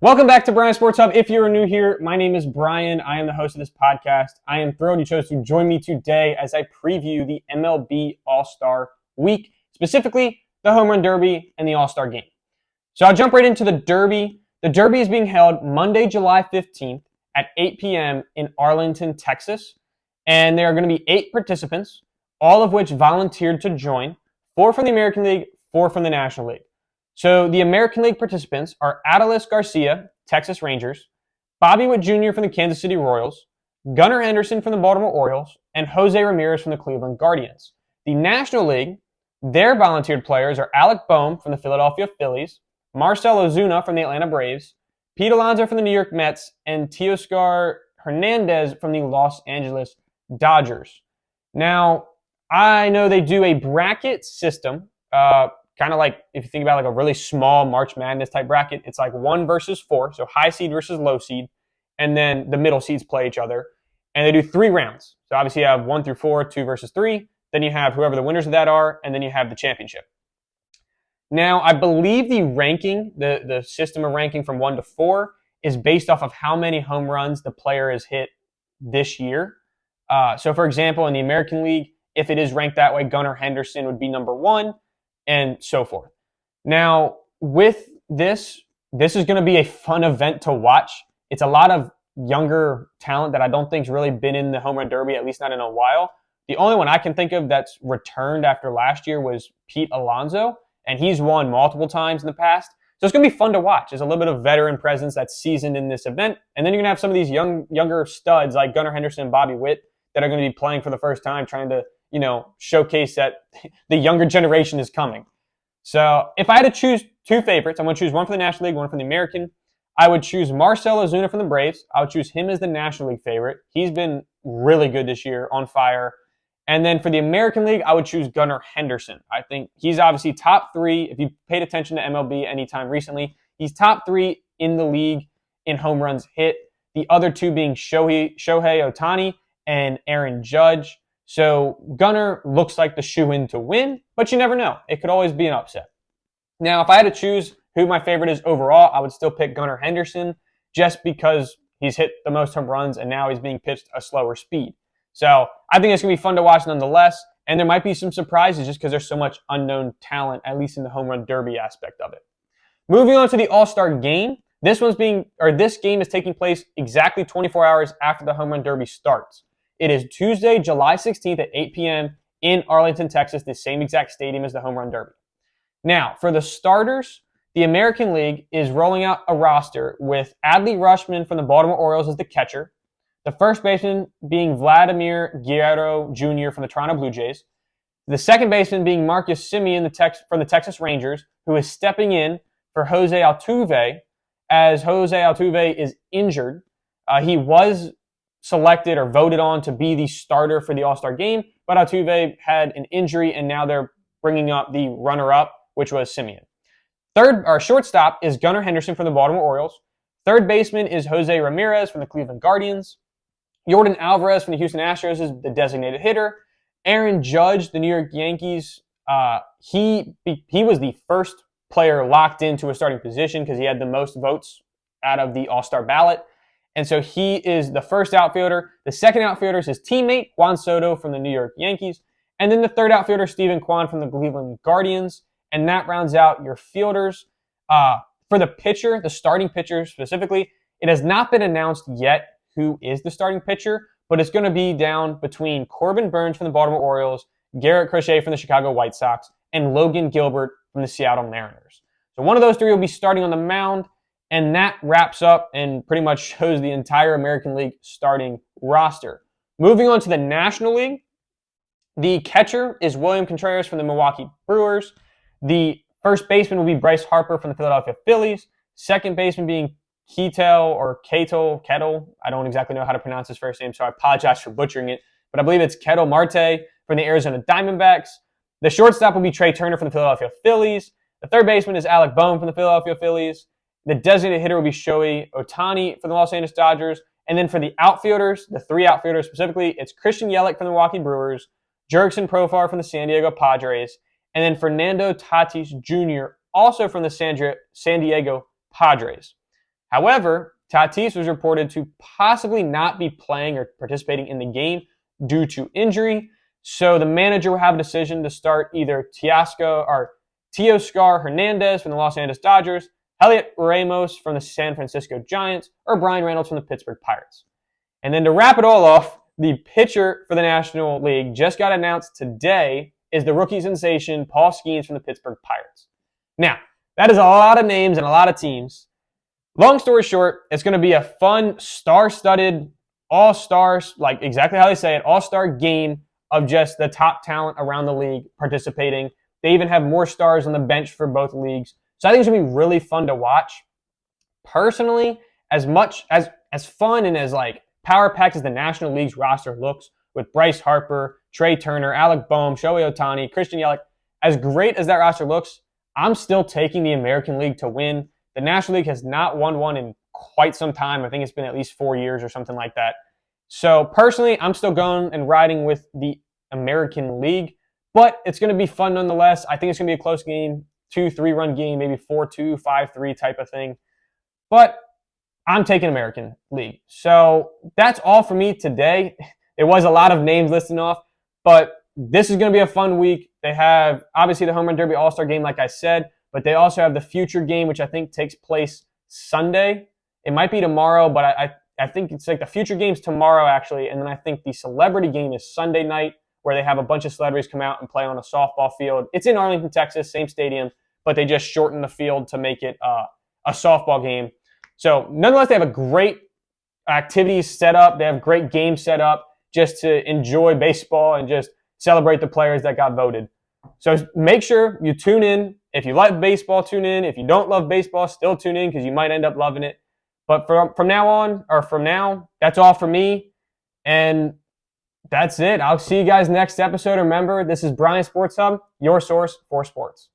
Welcome back to Brian Sports Hub. If you're new here, my name is Brian. I am the host of this podcast. I am thrilled you chose to join me today as I preview the MLB All-Star Week, specifically the Home Run Derby and the All-Star Game. So I'll jump right into the Derby. The Derby is being held Monday, July 15th at 8 p.m. in Arlington, Texas. And there are going to be 8 participants, all of which volunteered to join, 4 from the American League, 4 from the National League. So the American League participants are Adolis Garcia, Texas Rangers, Bobby Witt Jr. from the Kansas City Royals, Gunnar Henderson from the Baltimore Orioles, and Jose Ramirez from the Cleveland Guardians. The National League, their volunteered players are Alec Boehm from the Philadelphia Phillies, Marcell Ozuna from the Atlanta Braves, Pete Alonso from the New York Mets, and Teoscar Hernandez from the Los Angeles Dodgers. Now, I know they do a bracket system, kind of like if you think about like a really small March Madness type bracket, it's like 1 versus 4, so high seed versus low seed, and then the middle seeds play each other. And they do 3 rounds. So obviously you have 1 through 4, 2 versus 3, then you have whoever the winners of that are, and then you have the championship. Now, I believe the ranking, the system of ranking from 1 to 4 is based off of how many home runs the player has hit this year. So for example, in the American League, if it is ranked that way, Gunnar Henderson would be number 1, and so forth. Now, with this is going to be a fun event to watch. It's a lot of younger talent that I don't think's really been in the Home Run Derby, at least not in a while. The only one I can think of that's returned after last year was Pete Alonso, and he's won multiple times in the past. So it's going to be fun to watch. There's a little bit of veteran presence that's seasoned in this event, and then you're going to have some of these younger studs like Gunnar Henderson and Bobby Witt that are going to be playing for the first time, trying to showcase that the younger generation is coming. So if I had to choose 2 favorites, I'm going to choose one for the National League, one for the American. I would choose Marcell Ozuna from the Braves. I would choose him as the National League favorite. He's been really good this year, on fire. And then for the American League, I would choose Gunnar Henderson. I think he's obviously top 3. If you paid attention to MLB anytime recently, he's top 3 in the league in home runs hit. The other 2 being Shohei Ohtani and Aaron Judge. So Gunnar looks like the shoe-in to win, but you never know. It could always be an upset. Now, if I had to choose who my favorite is overall, I would still pick Gunnar Henderson just because he's hit the most home runs and now he's being pitched a slower speed. So I think it's going to be fun to watch nonetheless, and there might be some surprises just because there's so much unknown talent, at least in the home run derby aspect of it. Moving on to the All-Star Game. This game is taking place exactly 24 hours after the home run derby starts. It is Tuesday, July 16th at 8 p.m. in Arlington, Texas, the same exact stadium as the Home Run Derby. Now, for the starters, the American League is rolling out a roster with Adley Rutschman from the Baltimore Orioles as the catcher, the first baseman being Vladimir Guerrero Jr. from the Toronto Blue Jays, the second baseman being Marcus Semien from the Texas Rangers, who is stepping in for Jose Altuve, as Jose Altuve is injured. He was selected or voted on to be the starter for the All-Star Game, but Altuve had an injury, and now they're bringing up the runner-up, which was Semien. Shortstop is Gunnar Henderson from the Baltimore Orioles. Third baseman is Jose Ramirez from the Cleveland Guardians. Yordan Alvarez from the Houston Astros is the designated hitter. Aaron Judge, the New York Yankees, he was the first player locked into a starting position because he had the most votes out of the All-Star ballot. And so he is the first outfielder. The second outfielder is his teammate, Juan Soto from the New York Yankees. And then the third outfielder, Steven Kwan from the Cleveland Guardians. And that rounds out your fielders. For the pitcher, the starting pitcher specifically, it has not been announced yet who is the starting pitcher, but it's going to be down between Corbin Burnes from the Baltimore Orioles, Garrett Crochet from the Chicago White Sox, and Logan Gilbert from the Seattle Mariners. So one of those 3 will be starting on the mound. And that wraps up and pretty much shows the entire American League starting roster. Moving on to the National League, the catcher is William Contreras from the Milwaukee Brewers. The first baseman will be Bryce Harper from the Philadelphia Phillies. Second baseman being Kettle. I don't exactly know how to pronounce his first name, so I apologize for butchering it. But I believe it's Ketel Marte from the Arizona Diamondbacks. The shortstop will be Trey Turner from the Philadelphia Phillies. The third baseman is Alec Boehm from the Philadelphia Phillies. The designated hitter will be Shohei Ohtani for the Los Angeles Dodgers. And then for the outfielders, the 3 outfielders specifically, it's Christian Yelich from the Milwaukee Brewers, Jurickson Profar from the San Diego Padres, and then Fernando Tatis Jr., also from the San Diego Padres. However, Tatis was reported to possibly not be playing or participating in the game due to injury. So the manager will have a decision to start either Teoscar Hernandez from the Los Angeles Dodgers, Elliot Ramos from the San Francisco Giants, or Brian Reynolds from the Pittsburgh Pirates. And then to wrap it all off, the pitcher for the National League just got announced today is the rookie sensation Paul Skeens from the Pittsburgh Pirates. Now, that is a lot of names and a lot of teams. Long story short, it's going to be a fun, star-studded, all-stars, like exactly how they say it, all-star game of just the top talent around the league participating. They even have more stars on the bench for both leagues. So I think it's going to be really fun to watch. Personally, as much as fun and as like power-packed as the National League's roster looks, with Bryce Harper, Trey Turner, Alec Boehm, Shohei Ohtani, Christian Yelich, as great as that roster looks, I'm still taking the American League to win. The National League has not won one in quite some time. I think it's been at least 4 years or something like that. So personally, I'm still going and riding with the American League, but it's going to be fun nonetheless. I think it's going to be a close game, 2-3 run game, maybe 4-2, 5-3 type of thing. But I'm taking American League. So that's all for me today. It was a lot of names listed off, but this is going to be a fun week. They have, obviously, the Home Run Derby All-Star Game, like I said, but they also have the Future Game, which I think takes place Sunday. It might be tomorrow, but I think it's like the Future Game's tomorrow, actually, and then I think the Celebrity Game is Sunday night, where they have a bunch of celebrities come out and play on a softball field. It's in Arlington, Texas, same stadium, but they just shortened the field to make it a softball game. So nonetheless, they have a great activities set up. They have great games set up just to enjoy baseball and just celebrate the players that got voted. So make sure you tune in. If you like baseball, tune in. If you don't love baseball, still tune in because you might end up loving it. But from now, that's all for me. And that's it. I'll see you guys next episode. Remember, this is Brian Sports Hub, your source for sports.